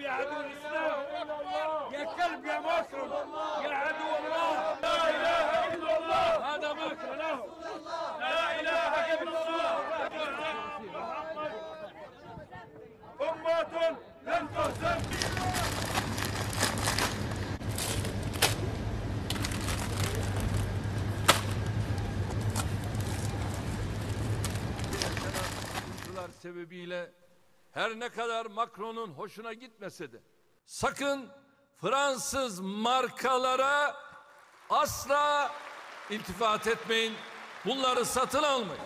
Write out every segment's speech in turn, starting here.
يا عدو الإسلام يا كلب يا مكر يا عدو الله لا إله إلا الله هذا مكر له لا إله إلا الله أمة لن تهزم sebebiyle her ne kadar Macron'un hoşuna gitmese de sakın Fransız markalara asla iltifat etmeyin. Bunları satın almayın.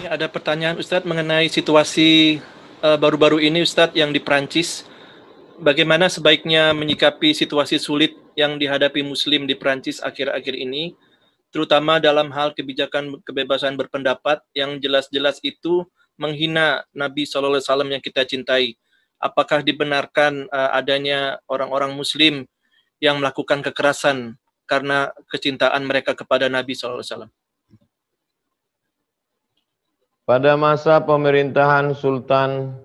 Ada pertanyaan Ustadz mengenai situasi baru-baru ini Ustadz yang di Prancis. Bagaimana sebaiknya menyikapi situasi sulit yang dihadapi Muslim di Prancis akhir-akhir ini, terutama dalam hal kebijakan kebebasan berpendapat yang jelas-jelas itu menghina Nabi SAW yang kita cintai. Apakah dibenarkan adanya orang-orang Muslim yang melakukan kekerasan karena kecintaan mereka kepada Nabi SAW? Pada masa pemerintahan Sultan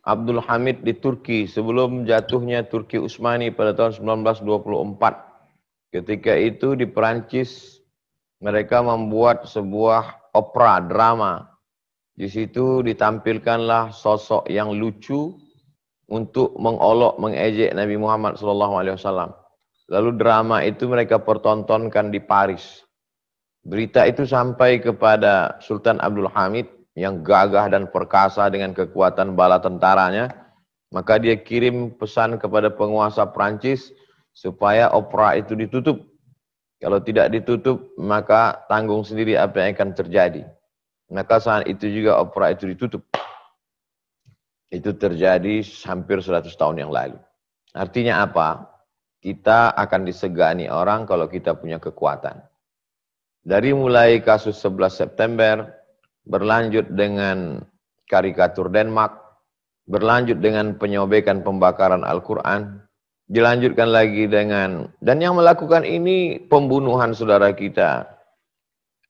Abdul Hamid di Turki sebelum jatuhnya Turki Utsmani pada tahun 1924. Ketika itu di Perancis mereka membuat sebuah opera drama. Di situ ditampilkanlah sosok yang lucu untuk mengolok, mengejek Nabi Muhammad SAW. Lalu drama itu mereka pertontonkan di Paris. Berita itu sampai kepada Sultan Abdul Hamid yang gagah dan perkasa dengan kekuatan bala tentaranya, maka dia kirim pesan kepada penguasa Prancis supaya opera itu ditutup. Kalau tidak ditutup, maka tanggung sendiri apa yang akan terjadi. Maka saat itu juga opera itu ditutup. Itu terjadi hampir 100 tahun yang lalu. Artinya apa? Kita akan disegani orang kalau kita punya kekuatan. Dari mulai kasus 11 September, berlanjut dengan karikatur Denmark, berlanjut dengan penyobekan pembakaran Al-Quran, dilanjutkan lagi dengan, dan yang melakukan ini pembunuhan saudara kita,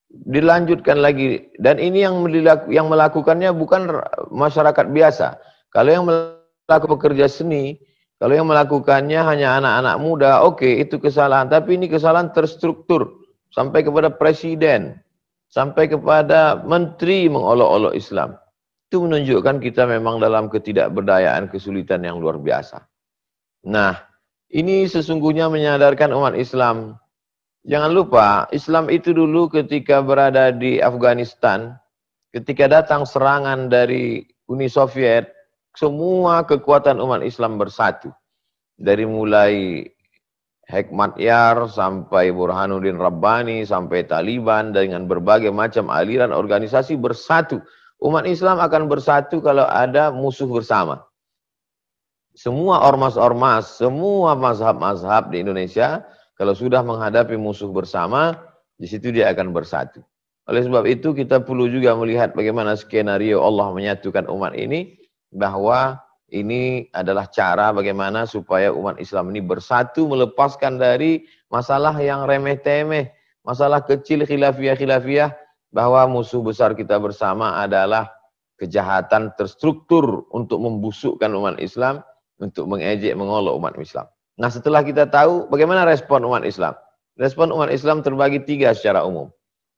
dilanjutkan lagi, dan ini yang melakukannya bukan masyarakat biasa. Kalau yang melakukan pekerja seni, kalau yang melakukannya hanya anak-anak muda, oke, itu kesalahan, tapi ini kesalahan terstruktur, sampai kepada presiden, sampai kepada menteri mengolok-olok Islam. Itu menunjukkan kita memang dalam ketidakberdayaan, kesulitan yang luar biasa. Nah, ini sesungguhnya menyadarkan umat Islam. Jangan lupa, Islam itu dulu ketika berada di Afghanistan, ketika datang serangan dari Uni Soviet, semua kekuatan umat Islam bersatu. Dari mulai Hekmatyar sampai Burhanuddin Rabbani sampai Taliban dengan berbagai macam aliran organisasi bersatu. Umat Islam akan bersatu kalau ada musuh bersama. Semua ormas-ormas, semua mazhab-mazhab di Indonesia kalau sudah menghadapi musuh bersama, di situ dia akan bersatu. Oleh sebab itu kita perlu juga melihat bagaimana skenario Allah menyatukan umat ini, bahwa ini adalah cara bagaimana supaya umat Islam ini bersatu, melepaskan dari masalah yang remeh-temeh, masalah kecil khilafiyah-khilafiyah, bahwa musuh besar kita bersama adalah kejahatan terstruktur untuk membusukkan umat Islam, untuk mengejek, mengolok umat Islam. Nah, setelah kita tahu bagaimana respon umat Islam. Respon umat Islam terbagi 3 secara umum.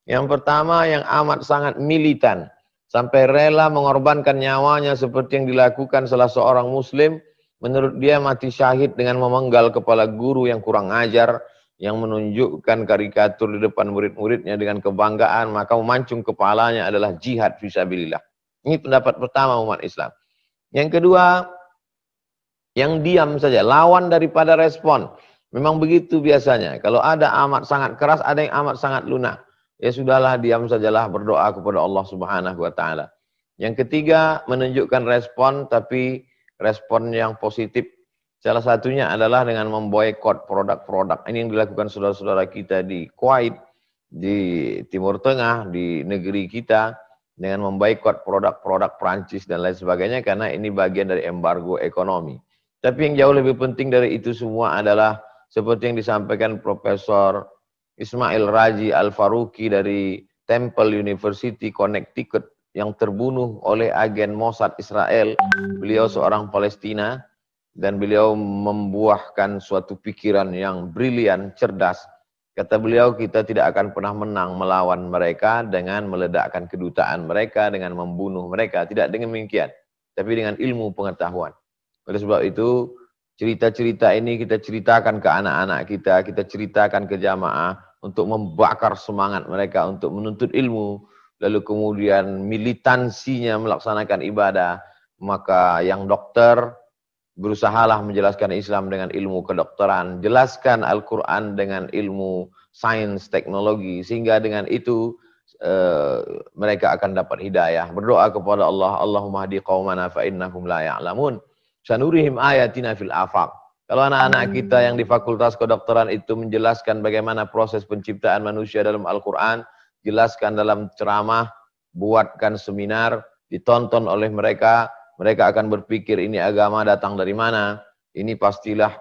Yang pertama yang amat sangat militan, sampai rela mengorbankan nyawanya seperti yang dilakukan salah seorang muslim menurut dia mati syahid dengan memenggal kepala guru yang kurang ajar, yang menunjukkan karikatur di depan murid-muridnya dengan kebanggaan, maka memancung kepalanya adalah jihad fisabilillah. Ini pendapat pertama umat Islam. Yang kedua, yang diam saja, lawan daripada respon. Memang begitu biasanya. Kalau ada amat sangat keras, ada yang amat sangat lunak. Ya sudahlah, diam sajalah, berdoa kepada Allah Subhanahu wa taala. Yang ketiga, menunjukkan respon, tapi respon yang positif. Salah satunya adalah dengan memboikot produk-produk. Ini yang dilakukan saudara-saudara kita di Kuwait, di Timur Tengah, di negeri kita, dengan memboikot produk-produk Prancis dan lain sebagainya, karena ini bagian dari embargo ekonomi. Tapi yang jauh lebih penting dari itu semua adalah seperti yang disampaikan Profesor Ismail Raji Al-Faruqi dari Temple University, Connecticut, yang terbunuh oleh agen Mossad Israel. Beliau seorang Palestina, dan beliau membuahkan suatu pikiran yang brilian, cerdas. Kata beliau, kita tidak akan pernah menang melawan mereka dengan meledakkan kedutaan mereka, dengan membunuh mereka. Tidak dengan demikian, tapi dengan ilmu pengetahuan. Oleh sebab itu, cerita-cerita ini kita ceritakan ke anak-anak kita ceritakan ke jamaah untuk membakar semangat mereka untuk menuntut ilmu, lalu kemudian militansinya melaksanakan ibadah. Maka yang dokter, berusahalah menjelaskan Islam dengan ilmu kedokteran, jelaskan Al-Quran dengan ilmu sains teknologi, sehingga dengan itu mereka akan dapat hidayah. Berdoa kepada Allah, Allahumma hadi qaumana fa innahum la ya'lamun, sanurihim ayatina fil afaq. Kalau anak-anak kita yang di fakultas kedokteran itu menjelaskan bagaimana proses penciptaan manusia dalam Al-Quran, jelaskan dalam ceramah, buatkan seminar, ditonton oleh mereka, mereka akan berpikir ini agama datang dari mana, ini pastilah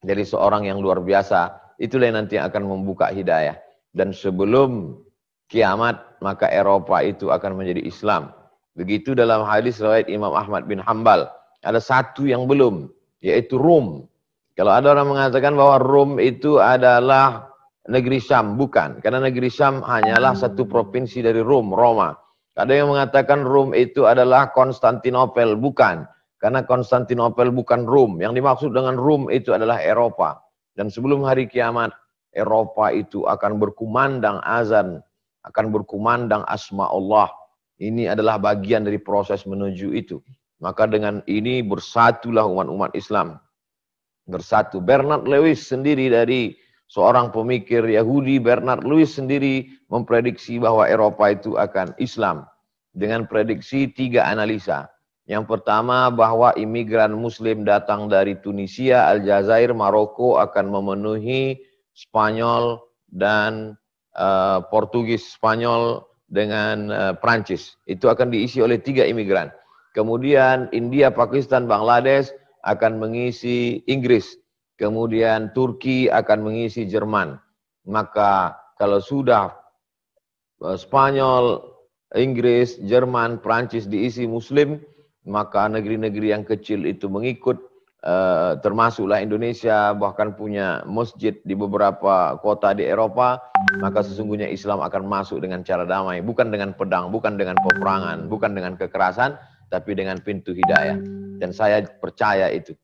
dari seorang yang luar biasa. Itulah yang nanti akan membuka hidayah. Dan sebelum kiamat, maka Eropa itu akan menjadi Islam. Begitu dalam hadis riwayat Imam Ahmad bin Hanbal. Ada satu yang belum, yaitu Rom. Kalau ada orang mengatakan bahwa Rom itu adalah negeri Syam, bukan. Karena negeri Syam hanyalah satu provinsi dari Roma. Ada yang mengatakan Rom itu adalah Konstantinopel, bukan. Karena Konstantinopel bukan Rom. Yang dimaksud dengan Rom itu adalah Eropa. Dan sebelum hari kiamat, Eropa itu akan berkumandang azan, akan berkumandang asma Allah. Ini adalah bagian dari proses menuju itu. Maka dengan ini bersatulah umat-umat Islam. Bersatu. Bernard Lewis sendiri, dari seorang pemikir Yahudi, Bernard Lewis sendiri memprediksi bahwa Eropa itu akan Islam dengan prediksi 3 analisa. Yang pertama, bahwa imigran Muslim datang dari Tunisia, Aljazair, Maroko akan memenuhi Spanyol dan Portugis, Spanyol dengan Prancis. Itu akan diisi oleh 3 imigran. Kemudian India, Pakistan, Bangladesh akan mengisi Inggris. Kemudian Turki akan mengisi Jerman. Maka kalau sudah Spanyol, Inggris, Jerman, Prancis diisi Muslim, maka negeri-negeri yang kecil itu mengikut, termasuklah Indonesia, bahkan punya masjid di beberapa kota di Eropa, maka sesungguhnya Islam akan masuk dengan cara damai, bukan dengan pedang, bukan dengan peperangan, bukan dengan kekerasan, tapi dengan pintu hidayah. Dan saya percaya itu.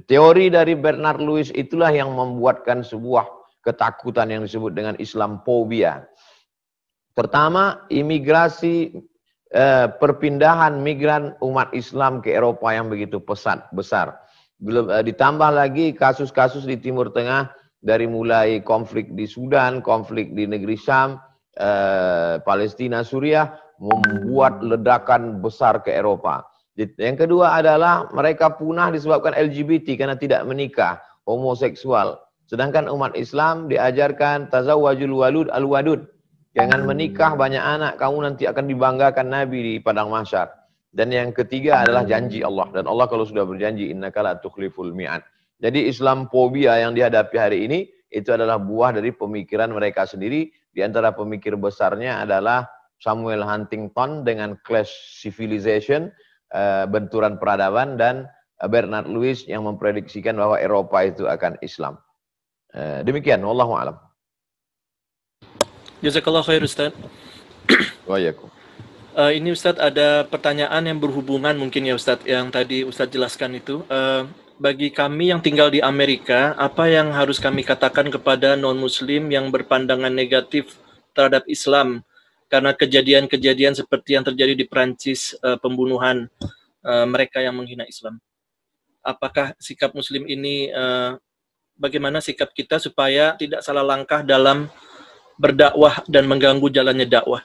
Teori dari Bernard Lewis itulah yang membuatkan sebuah ketakutan yang disebut dengan Islamophobia. Pertama, imigrasi, perpindahan migran umat Islam ke Eropa yang begitu besar. Belum ditambah lagi kasus-kasus di Timur Tengah, dari mulai konflik di Sudan, konflik di negeri Syam, Palestina, Suriah, membuat ledakan besar ke Eropa. Yang kedua adalah mereka punah disebabkan LGBT karena tidak menikah, homoseksual. Sedangkan umat Islam diajarkan tazawwajul walud al-wadud. Jangan menikah banyak anak, kamu nanti akan dibanggakan Nabi di padang mahsyar. Dan yang ketiga adalah janji Allah. Dan Allah kalau sudah berjanji, innaka la tukhliful mi'ad. Jadi Islamophobia yang dihadapi hari ini itu adalah buah dari pemikiran mereka sendiri. Di antara pemikir besarnya adalah Samuel Huntington dengan Clash Civilization, benturan peradaban, dan Bernard Lewis yang memprediksikan bahwa Eropa itu akan Islam. Demikian, wallahu a'lam. Jazakallah khair Ustaz. Waalaikumsalam. Ini Ustadz ada pertanyaan yang berhubungan mungkin ya Ustadz, yang tadi Ustadz jelaskan itu. Bagi kami yang tinggal di Amerika, apa yang harus kami katakan kepada non-Muslim yang berpandangan negatif terhadap Islam? Karena kejadian-kejadian seperti yang terjadi di Prancis, pembunuhan mereka yang menghina Islam. Apakah sikap Muslim ini, bagaimana sikap kita supaya tidak salah langkah dalam berdakwah dan mengganggu jalannya dakwah?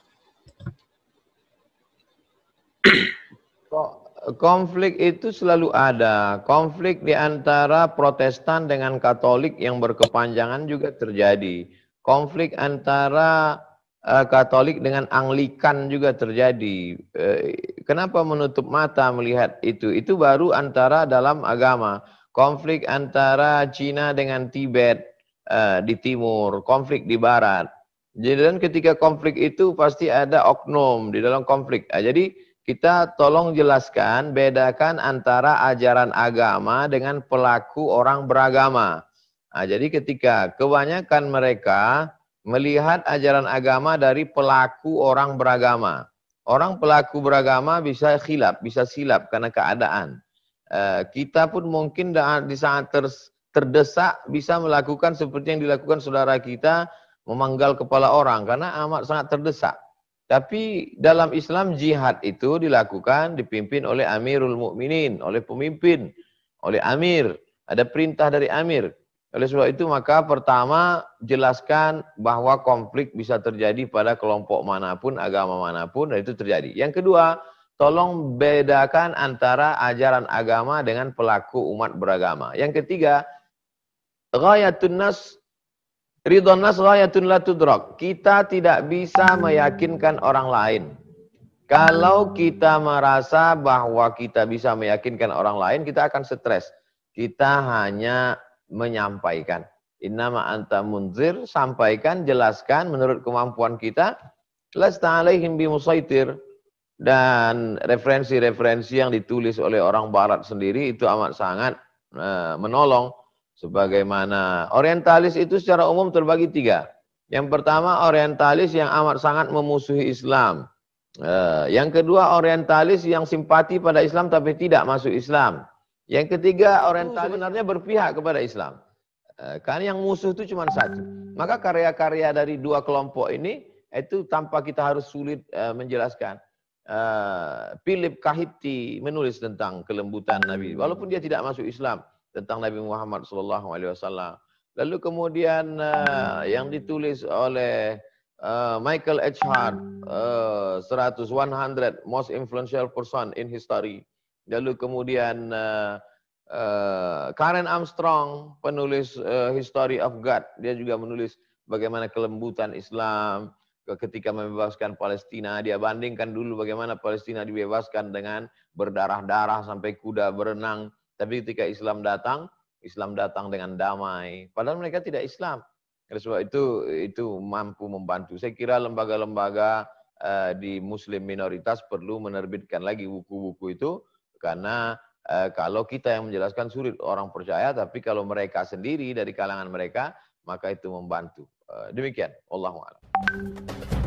Konflik itu selalu ada. Konflik di antara Protestan dengan Katolik yang berkepanjangan juga terjadi. Konflik antara Katolik dengan Anglikan juga terjadi. Kenapa menutup mata melihat itu? Itu baru antara dalam agama. Konflik antara Cina dengan Tibet di timur, konflik di barat. Jadi dan ketika konflik itu pasti ada oknum di dalam konflik. Jadi kita tolong jelaskan, bedakan antara ajaran agama dengan pelaku orang beragama. Jadi ketika kebanyakan mereka melihat ajaran agama dari pelaku orang beragama. Orang pelaku beragama bisa khilaf, bisa silap karena keadaan. Kita pun mungkin di saat terdesak bisa melakukan seperti yang dilakukan saudara kita, memanggal kepala orang karena amat sangat terdesak. Tapi dalam Islam jihad itu dilakukan, dipimpin oleh Amirul Mukminin, oleh pemimpin, oleh Amir. Ada perintah dari Amir. Oleh sebab itu maka pertama jelaskan bahwa konflik bisa terjadi pada kelompok manapun, agama manapun, dan itu terjadi. Yang kedua, tolong bedakan antara ajaran agama dengan pelaku umat beragama. Yang ketiga, ghayatun nas ridhon nas ghayatun la tudrak. Kita tidak bisa meyakinkan orang lain. Kalau kita merasa bahwa kita bisa meyakinkan orang lain, kita akan stres. Kita hanya menyampaikan. Innama anta munzir, sampaikan, jelaskan menurut kemampuan kita. Lasta alaihim bimusaitir. Dan referensi-referensi yang ditulis oleh orang barat sendiri itu amat sangat menolong. Sebagaimana orientalis itu secara umum terbagi tiga. Yang pertama orientalis yang amat sangat memusuhi Islam. Yang kedua orientalis yang simpati pada Islam tapi tidak masuk Islam. Yang ketiga orientalis sebenarnya berpihak kepada Islam. Karena yang musuh itu cuma satu. Maka karya-karya dari dua kelompok ini itu tanpa kita harus sulit menjelaskan. Philip Kahiti menulis tentang kelembutan Nabi walaupun dia tidak masuk Islam, tentang Nabi Muhammad SAW. Lalu kemudian yang ditulis oleh Michael H. Hart, 100 most influential person in history. Lalu kemudian Karen Armstrong, penulis History of God, dia juga menulis bagaimana kelembutan Islam ketika membebaskan Palestina. Dia bandingkan dulu bagaimana Palestina dibebaskan dengan berdarah-darah sampai kuda berenang. Tapi ketika Islam datang dengan damai. Padahal mereka tidak Islam. Oleh sebab itu mampu membantu. Saya kira lembaga-lembaga di Muslim minoritas perlu menerbitkan lagi buku-buku itu. Karena kalau kita yang menjelaskan sulit orang percaya. Tapi kalau mereka sendiri dari kalangan mereka, maka itu membantu. Demikian. Wallahu a'lam.